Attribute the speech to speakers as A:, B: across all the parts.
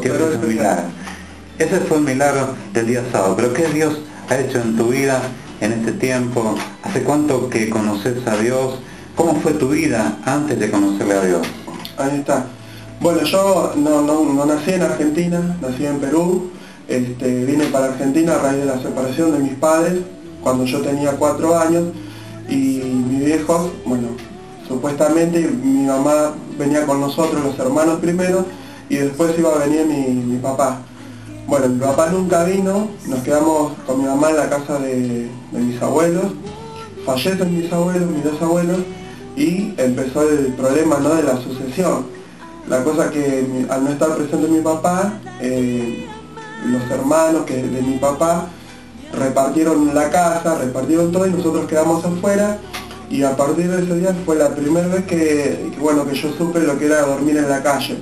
A: Dios hizo un milagro. Ese fue el milagro del día sábado, pero ¿qué Dios ha hecho en tu vida en este tiempo? ¿Hace cuánto que conoces a Dios? ¿Cómo fue tu vida antes de conocerle a Dios?
B: Ahí está. Bueno, yo no nací en Argentina, nací en Perú. Vine para Argentina a raíz de la separación de mis padres cuando yo tenía 4 años, y mis viejos, bueno, supuestamente mi mamá venía con nosotros, los hermanos primero, y después iba a venir mi papá. Bueno, mi papá nunca vino, nos quedamos con mi mamá en la casa de mis abuelos, fallecen mis abuelos, mis 2 abuelos, y empezó el problema, ¿no?, de la sucesión. La cosa que al no estar presente mi papá, los hermanos de mi papá repartieron la casa, repartieron todo, y nosotros quedamos afuera, y a partir de ese día fue la primera vez que yo supe lo que era dormir en la calle.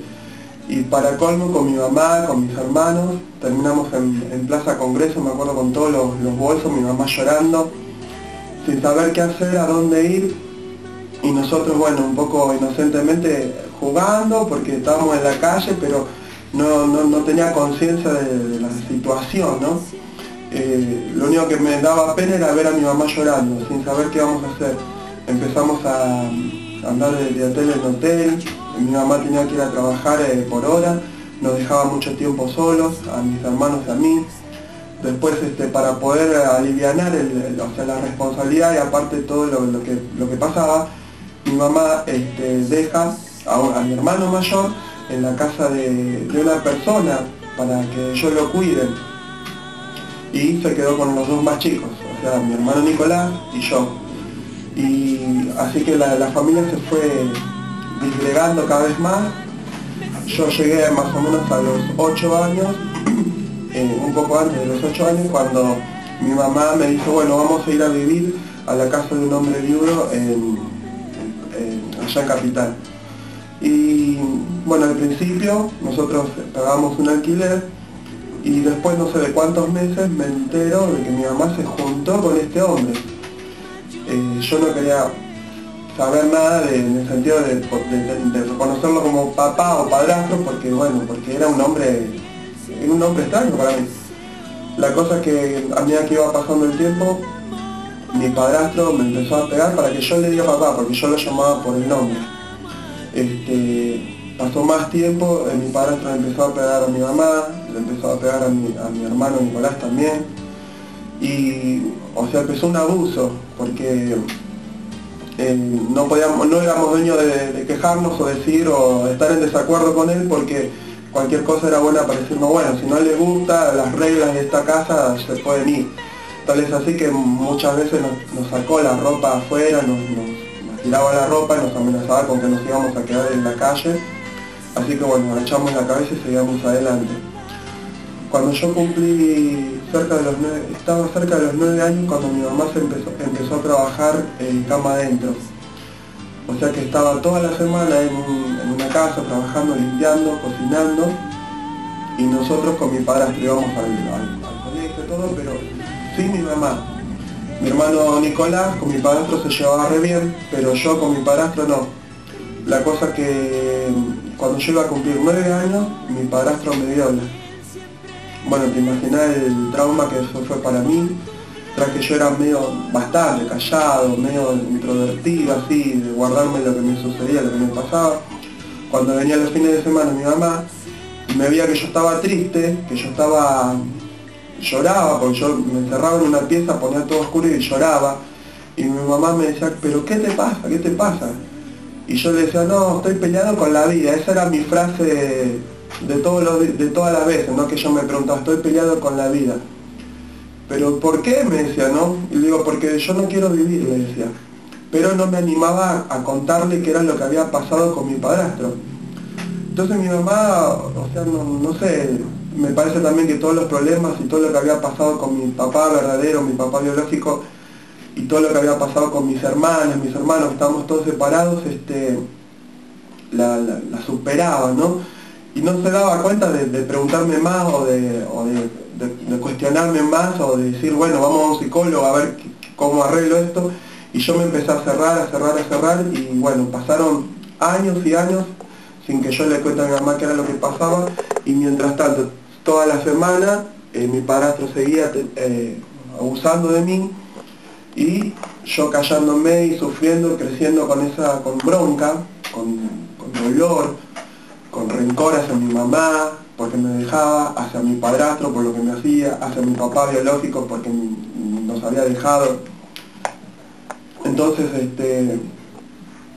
B: Y para colmo, con mi mamá, con mis hermanos, terminamos en Plaza Congreso, me acuerdo, con todos los bolsos, mi mamá llorando, sin saber qué hacer, a dónde ir, y nosotros, bueno, un poco inocentemente jugando, porque estábamos en la calle, pero no tenía conciencia de la situación, ¿no? Lo único que me daba pena era ver a mi mamá llorando, sin saber qué íbamos a hacer. Empezamos a andar de hotel en hotel, mi mamá tenía que ir a trabajar por hora, nos dejaba mucho tiempo solos, a mis hermanos y a mí. Después, para poder alivianar la responsabilidad y aparte todo lo que pasaba, mi mamá deja a mi hermano mayor en la casa de una persona para que yo lo cuide, y se quedó con los 2 más chicos, o sea, mi hermano Nicolás y yo. Y así que la familia se fue disgregando cada vez más. Yo llegué más o menos a los 8 años, un poco antes de los 8 años, cuando mi mamá me dijo, bueno, vamos a ir a vivir a la casa de un hombre viudo allá en Capital. Y bueno, al principio nosotros pagábamos un alquiler, y después no sé de cuántos meses me entero de que mi mamá se juntó con este hombre. Yo no quería saber nada en el sentido de reconocerlo como papá o padrastro, porque era un hombre extraño para mí. La cosa es que a medida que iba pasando el tiempo, mi padrastro me empezó a pegar para que yo le diga papá, porque yo lo llamaba por el nombre. Pasó más tiempo, mi padrastro le empezó a pegar a mi mamá, le empezó a pegar a mi hermano Nicolás también, y o sea, empezó un abuso, porque no éramos dueños de quejarnos o decir o estar en desacuerdo con él, porque cualquier cosa era buena para decirnos, bueno, si no le gusta las reglas de esta casa, se pueden ir. Tal es así que muchas veces nos sacó la ropa afuera, nos tiraba la ropa y nos amenazaba con que nos íbamos a quedar en la calle. Así que bueno, echamos la cabeza y seguíamos adelante. Cuando yo cumplí estaba cerca de los 9 años, cuando mi mamá empezó a trabajar en cama adentro. O sea que estaba toda la semana en una casa trabajando, limpiando, cocinando, y nosotros con mi padrastro íbamos al colegio, todo, pero sin mi mamá. Mi hermano Nicolás con mi padrastro se llevaba re bien, pero yo con mi padrastro no. La cosa que cuando yo iba a cumplir 9 años, mi padrastro me viola. Bueno, te imaginas el trauma que eso fue para mí, tras que yo era bastante callado, medio introvertido, así, de guardarme lo que me sucedía, lo que me pasaba. Cuando venía los fines de semana mi mamá, me veía que yo estaba triste, que yo lloraba, porque yo me encerraba en una pieza, ponía todo oscuro y lloraba. Y mi mamá me decía, ¿pero qué te pasa? ¿Qué te pasa? Y yo le decía, no, estoy peleado con la vida. Esa era mi frase de todas las veces, ¿no? Que yo me preguntaba, estoy peleado con la vida. ¿Pero por qué? Me decía, ¿no? Y le digo, porque yo no quiero vivir, le decía. Pero no me animaba a contarle qué era lo que había pasado con mi padrastro. Entonces mi mamá, o sea, no sé, me parece también que todos los problemas y todo lo que había pasado con mi papá verdadero, mi papá biológico, y todo lo que había pasado con mis hermanos, estábamos todos separados, la superaba, ¿no? Y no se daba cuenta de preguntarme más o de cuestionarme más, o de decir, bueno, vamos a un psicólogo a ver cómo arreglo esto. Y yo me empecé a cerrar, y bueno, pasaron años y años sin que yo le cuente a mi mamá qué era lo que pasaba, y mientras tanto, toda la semana, mi padrastro seguía abusando de mí, y yo callándome y sufriendo, creciendo con bronca, con dolor, con rencor hacia mi mamá, porque me dejaba, hacia mi padrastro por lo que me hacía, hacia mi papá biológico porque nos había dejado. Entonces,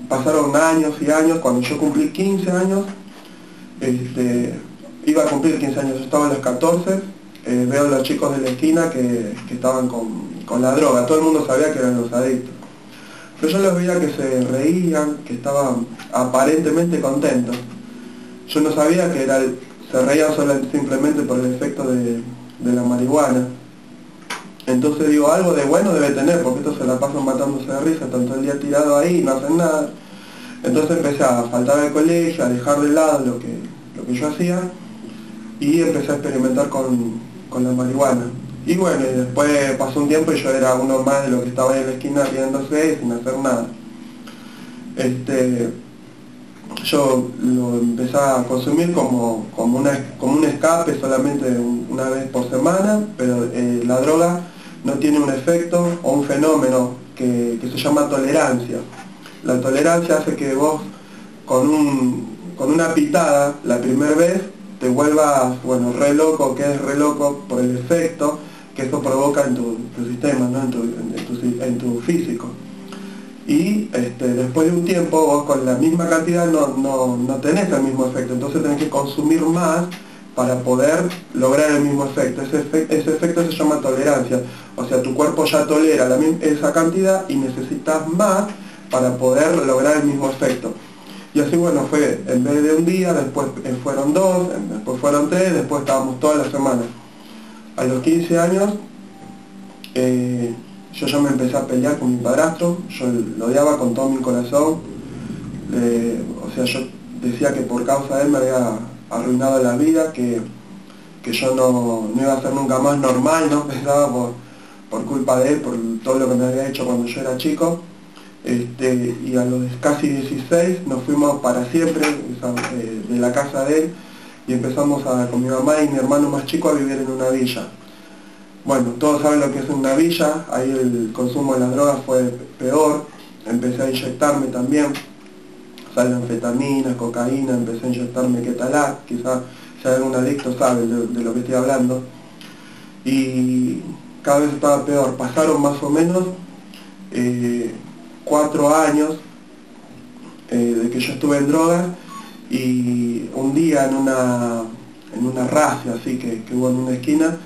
B: pasaron años y años. Cuando yo cumplí 15 años, iba a cumplir 15 años, yo estaba a los 14, veo a los chicos de la esquina que estaban con la droga. Todo el mundo sabía que eran los adictos, pero yo los veía que se reían, que estaban aparentemente contentos. Yo no sabía que se reían simplemente por el efecto de la marihuana. Entonces digo, algo de bueno debe tener, porque estos se la pasan matándose de risa, tanto el día tirado ahí, no hacen nada. Entonces empecé a faltar al colegio, a dejar de lado lo que yo hacía, y empecé a experimentar con la marihuana. Y bueno, y después pasó un tiempo y yo era uno más de los que estaba ahí en la esquina riéndose sin hacer nada. Yo lo empecé a consumir como un escape solamente una vez por semana, pero la droga no tiene un efecto o un fenómeno que se llama tolerancia. La tolerancia hace que vos con una pitada la primera vez te vuelvas, re loco, que es re loco por el efecto que eso provoca en tu sistema, ¿no? en tu físico. Y después de un tiempo vos con la misma cantidad no tenés el mismo efecto, entonces tenés que consumir más para poder lograr el mismo efecto. Ese efecto se llama tolerancia, o sea, tu cuerpo ya tolera esa cantidad y necesitas más para poder lograr el mismo efecto. Y así, bueno, fue en vez de un día, después fueron 2, después fueron 3, después estábamos toda la semana. A los 15 años, yo ya me empecé a pelear con mi padrastro, yo lo odiaba con todo mi corazón, o sea, yo decía que por causa de él me había arruinado la vida, que yo no iba a ser nunca más normal, ¿no? Pensaba por culpa de él, por todo lo que me había hecho cuando yo era chico. Y a los casi 16 nos fuimos para siempre de la casa de él y empezamos con mi mamá y mi hermano más chico a vivir en una villa. Bueno, todos saben lo que es una villa, ahí el consumo de las drogas fue peor, empecé a inyectarme también, anfetaminas, cocaína, empecé a inyectarme Ketalat, quizás si hay algún adicto sabe de lo que estoy hablando, y cada vez estaba peor. Pasaron más o menos 4 años de que yo estuve en drogas, y un día en una racia así que hubo en una esquina,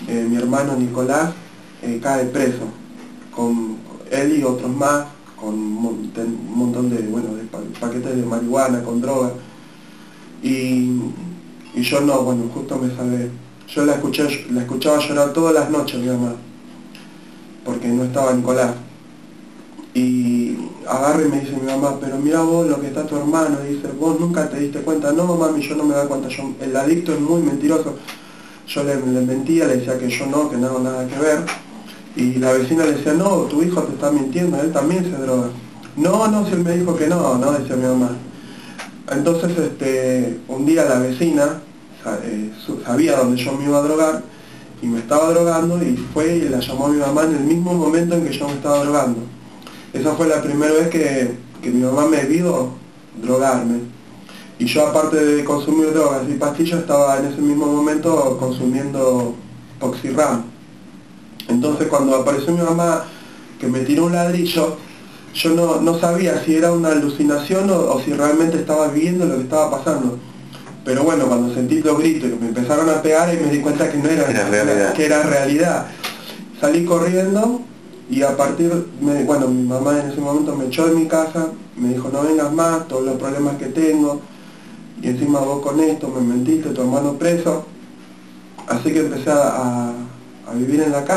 B: mi hermano Nicolás cae preso, con él y otros más, con un montón de paquetes de marihuana, con droga, y yo no, justo me salvé. Yo la escuchaba llorar todas las noches, mi mamá, porque no estaba Nicolás. Y agarra y me dice mi mamá, pero mira vos lo que está tu hermano, y dice, vos nunca te diste cuenta. No, mami, yo no me da cuenta, el adicto es muy mentiroso. Yo le mentía, le decía que yo no, que no hago nada que ver, y la vecina le decía, no, tu hijo te está mintiendo, él también se droga. No, si él me dijo que no, decía mi mamá. Entonces un día la vecina sabía dónde yo me iba a drogar, y me estaba drogando, y fue y la llamó a mi mamá en el mismo momento en que yo me estaba drogando. Esa fue la primera vez que mi mamá me vio drogarme. Y yo, aparte de consumir drogas y pastillas, estaba en ese mismo momento consumiendo Oxyram. Entonces, cuando apareció mi mamá, que me tiró un ladrillo, yo no sabía si era una alucinación o si realmente estaba viviendo lo que estaba pasando. Pero bueno, cuando sentí los gritos y me empezaron a pegar, y me di cuenta que no era realidad, que era realidad. Salí corriendo. Y a partir, mi mamá en ese momento me echó de mi casa, me dijo, no vengas más, todos los problemas que tengo, y encima vos con esto me mentiste, tu hermano preso. Así que empecé a vivir en la calle.